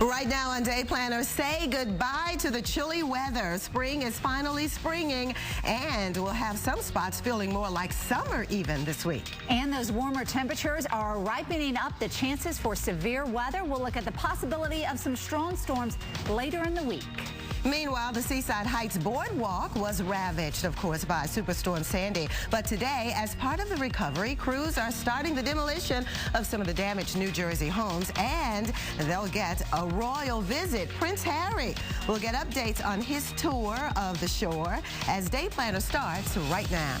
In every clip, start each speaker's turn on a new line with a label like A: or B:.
A: Right now on Day Planner, say goodbye to the chilly weather. Spring is finally springing, and we'll have some spots feeling more like summer even this week.
B: And those warmer temperatures are ripening up the chances for severe weather. We'll look at the possibility of some strong storms later in the week.
A: Meanwhile, the Seaside Heights boardwalk was ravaged, of course, by Superstorm Sandy. But today, as part of the recovery, crews are starting the demolition of some of the damaged New Jersey homes, and they'll get a royal visit. Prince Harry will get updates on his tour of the shore as Day Planner starts right now.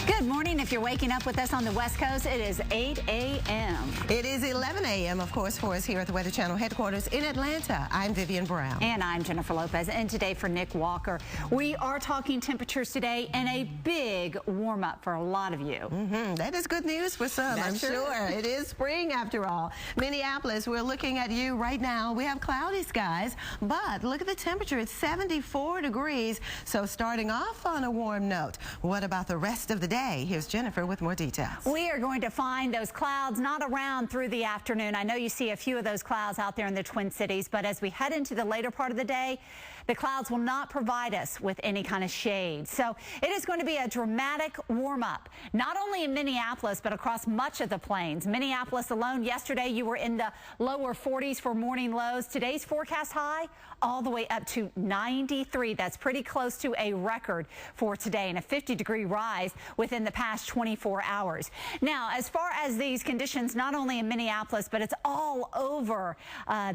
B: Good morning. If you're waking up with us on the West Coast, it is 8 a.m.
A: It is 11 a.m., of course, for us here at the Weather Channel headquarters in Atlanta. I'm Vivian Brown.
B: And I'm Jennifer Lopez. And today for Nick Walker, we are talking temperatures today and a big warm up for a lot of you.
A: That is good news for some, I'm sure. It is spring after all. Minneapolis, we're looking at you right now. We have cloudy skies, but look at the temperature. It's 74 degrees. So starting off on a warm note, what about the rest of the day? Here's Jennifer with more details.
B: We are going to find those clouds not around through the afternoon. I know you see a few of those clouds out there in the Twin Cities, but as we head into the later part of the day, the clouds will not provide us with any kind of shade. So it is going to be a dramatic warm up, not only in Minneapolis, but across much of the plains. Minneapolis alone, yesterday you were in the lower 40s for morning lows. Today's forecast high all the way up to 93. That's pretty close to a record for today, and a 50-degree rise within the past 24 hours. Now, as far as these conditions, not only in Minneapolis, but it's all over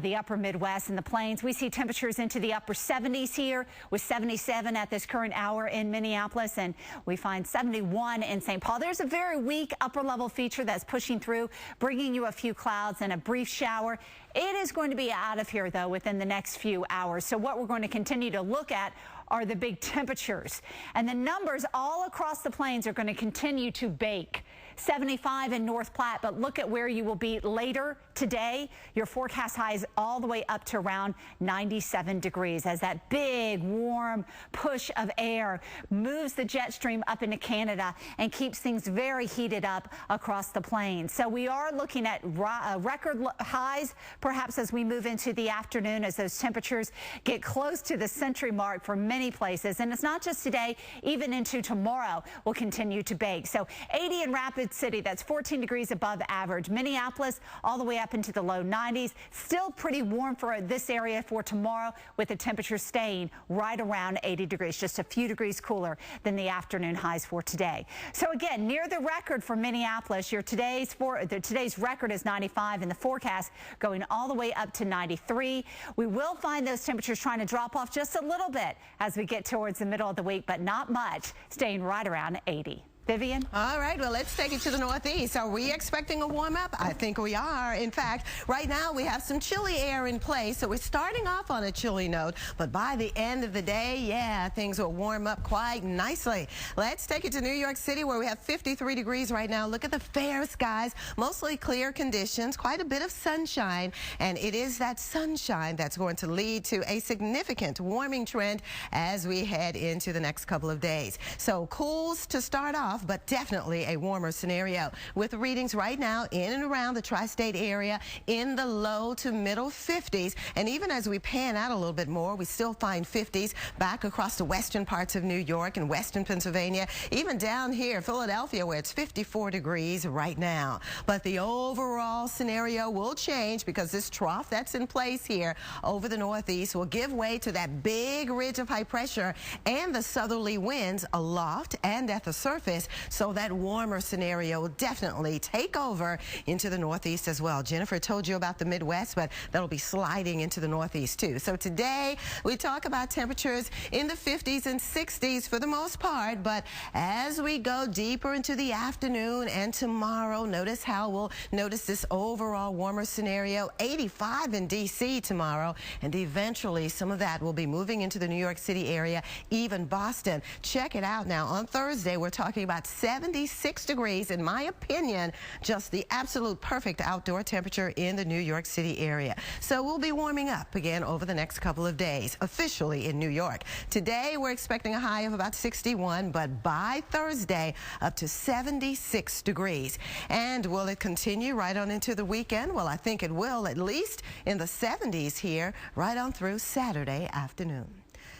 B: the upper Midwest and the plains. We see temperatures into the upper 70s here, with 77 at this current hour in Minneapolis, and we find 71 in St. Paul. There's a very weak upper-level feature that's pushing through, bringing you a few clouds and a brief shower. It is going to be out of here, though, within the next few hours. So what we're going to continue to look at are the big temperatures. And the numbers all across the plains are going to continue to bake. 75 in North Platte, but look at where you will be later today. Your forecast highs all the way up to around 97 degrees as that big warm push of air moves the jet stream up into Canada and keeps things very heated up across the plains. So we are looking at record highs perhaps as we move into the afternoon, as those temperatures get close to the century mark for many places. And it's not just today, even into tomorrow will continue to bake. So 80 in Rapid City, that's 14 degrees above average. Minneapolis all the way up into the low 90s. Still pretty warm for this area for tomorrow, with the temperature staying right around 80 degrees, just a few degrees cooler than the afternoon highs for today. So again, near the record for Minneapolis. Today's record is 95, and the forecast going all the way up to 93. We will find those temperatures trying to drop off just a little bit as we get towards the middle of the week, but not much, staying right around 80. Vivian?
A: All right, well, let's take it to the Northeast. Are we expecting a warm up? I think we are. In fact, right now we have some chilly air in place, so we're starting off on a chilly note, but by the end of the day, yeah, things will warm up quite nicely. Let's take it to New York City, where we have 53 degrees right now. Look at the fair skies, mostly clear conditions, quite a bit of sunshine, and it is that sunshine that's going to lead to a significant warming trend as we head into the next couple of days. So cools to start off, but definitely a warmer scenario, with readings right now in and around the tri-state area in the low to middle 50s. And even as we pan out a little bit more, we still find 50s back across the western parts of New York and western Pennsylvania, even down here, Philadelphia, where it's 54 degrees right now. But the overall scenario will change, because this trough that's in place here over the Northeast will give way to that big ridge of high pressure and the southerly winds aloft and at the surface. So that warmer scenario will definitely take over into the Northeast as well. Jennifer told you about the Midwest, but that'll be sliding into the Northeast too. So today we talk about temperatures in the 50s and 60s for the most part, but as we go deeper into the afternoon and tomorrow, notice how we'll notice this overall warmer scenario. 85 in D.C. tomorrow, and eventually some of that will be moving into the New York City area, even Boston. Check it out now. On Thursday, we're talking about about 76 degrees. In my opinion, just the absolute perfect outdoor temperature in the New York City area. So we'll be warming up again over the next couple of days, officially in New York. Today, we're expecting a high of about 61, but by Thursday, up to 76 degrees. And will it continue right on into the weekend? Well, I think it will, at least in the 70s here, right on through Saturday afternoon.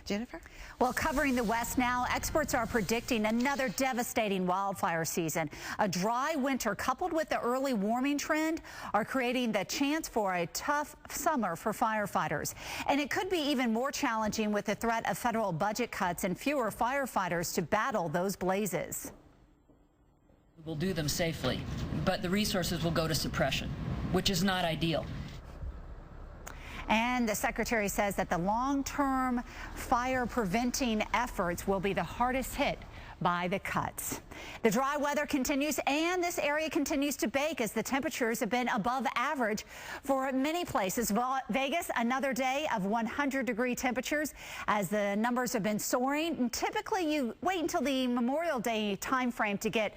A: Jennifer?
B: Well, covering the West now, experts are predicting another devastating wildfire season. A dry winter coupled with the early warming trend are creating the chance for a tough summer for firefighters. And it could be even more challenging with the threat of federal budget cuts and fewer firefighters to battle those blazes.
C: We'll do them safely, but the resources will go to suppression, which is not ideal.
B: And the secretary says that the long-term fire preventing efforts will be the hardest hit by the cuts. The dry weather continues, and this area continues to bake as the temperatures have been above average for many places. Vegas, another day of 100-degree temperatures as the numbers have been soaring. And typically, you wait until the Memorial Day time frame to get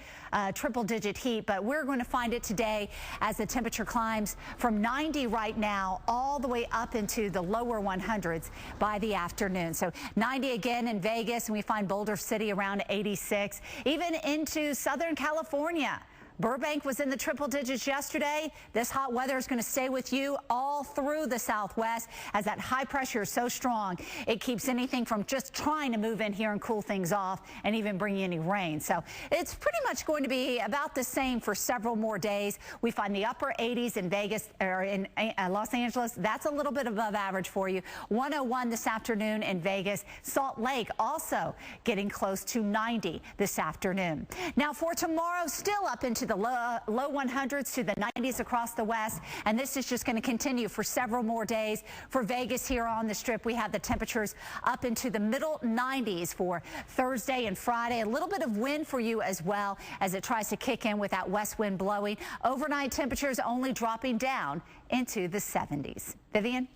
B: triple-digit heat, but we're going to find it today as the temperature climbs from 90 right now all the way up into the lower 100s by the afternoon. So 90 again in Vegas, and we find Boulder City around 86, even into Southern California. Burbank was in the triple digits yesterday. This hot weather is going to stay with you all through the Southwest as that high pressure is so strong. It keeps anything from just trying to move in here and cool things off and even bring you any rain. So it's pretty much going to be about the same for several more days. We find the upper 80s in Vegas or in Los Angeles. That's a little bit above average for you. 101 this afternoon in Vegas. Salt Lake also getting close to 90 this afternoon. Now for tomorrow, still up into the low 100s to the 90s across the West, and this is just going to continue for several more days. For Vegas here on the Strip, we have the temperatures up into the middle 90s for Thursday and Friday. A little bit of wind for you as well as it tries to kick in with that west wind blowing. Overnight temperatures only dropping down into the 70s. Vivian?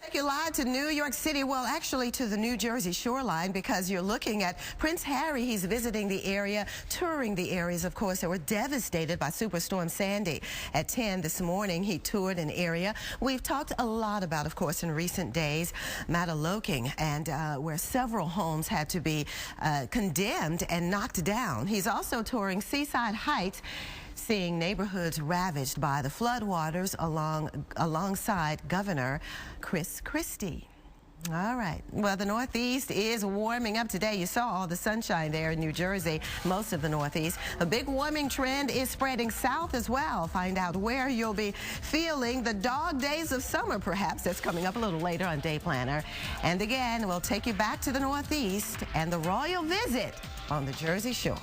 A: Take you live to New York City, well, actually to the New Jersey shoreline, because you're looking at Prince Harry. He's visiting the area, touring the areas, of course, that were devastated by Superstorm Sandy. At 10 this morning, he toured an area we've talked a lot about, of course, in recent days, Meteorologists, and where several homes had to be condemned and knocked down. He's also touring Seaside Heights, seeing neighborhoods ravaged by the floodwaters alongside Governor Chris Christie. All right. Well, the Northeast is warming up today. You saw all the sunshine there in New Jersey, most of the Northeast. A big warming trend is spreading south as well. Find out where you'll be feeling the dog days of summer, perhaps. That's coming up a little later on Day Planner. And again, we'll take you back to the Northeast and the royal visit on the Jersey Shore.